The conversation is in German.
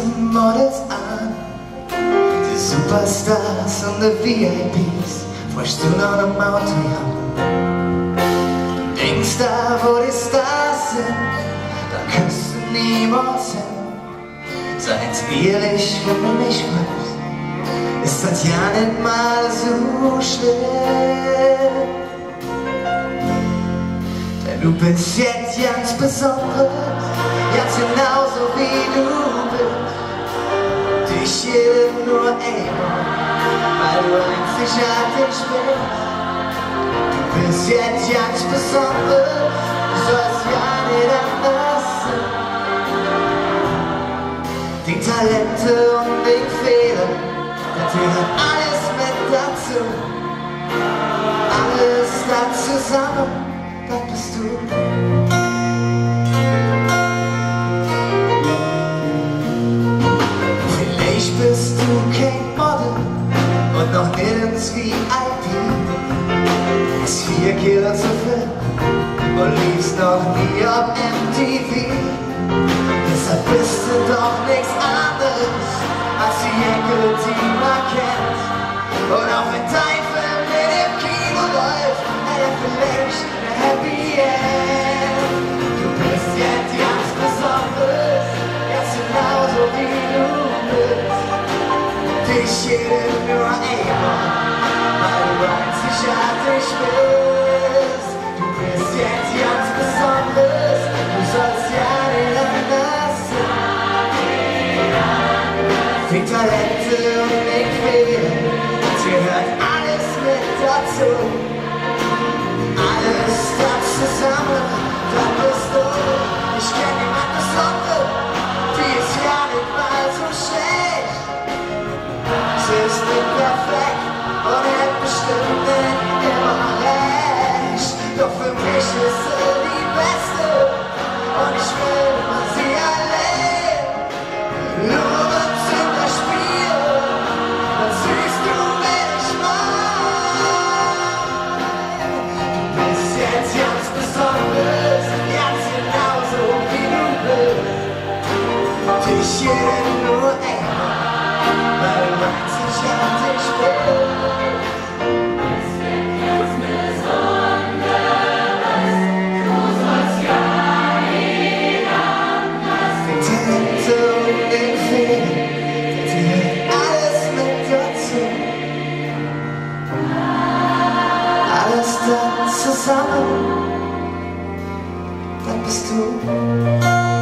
Models an, die Superstars und die VIPs, frischst du noch am Auto, ja. Denkst da, wo die Stars sind, da küsst du niemals hin. Seid's ehrlich, wenn du mich fragst, ist das ja nicht mal so schlimm. Denn du bist jetzt ganz besonders, ganz genauso wie du bist. Dich hier nur einmal, weil du einzigartig bist. Du bist jetzt ganz besonders, du sollst ja nicht anders sein. Die Talente und die Fehler, das gehört alles mit dazu. Alles da zusammen, das bist du. Vielleicht bist du kein Model und noch nirgends VIP. Ist 4 Kilo zu viel und liefst noch nie auf MTV. Deshalb bist du doch nichts anderes als die Enkel, die man kennt. Und auch wenn dein Film in dem Kino läuft, hat er vielleicht ein Happy End. Du bist jetzt ganz besonders, ganz genauso wie du bist. Dich jedem nur einmal, weil du einzigartig bist. Du bist jetzt ganz besonders, du sollst ja nicht anders sein. Die Talente und die Fehler, das gehört alles mit dazu. Alles das zusammen, das bist du. Ich kenn niemand Besonderes, die ist ja nicht mal so schlecht. Sie ist nicht perfekt und hat bestimmt nicht immer recht. Doch für mich ist sie die Beste und ich will immer sie erleben. Nur wenn's in das Spiel, dann siehst du, wer ich mein. Du bist jetzt ganz besonders, ganz genauso wie du bist. Dich hier nur einmal, weil du einzigartig bist. Alles da zusammen, das bist du.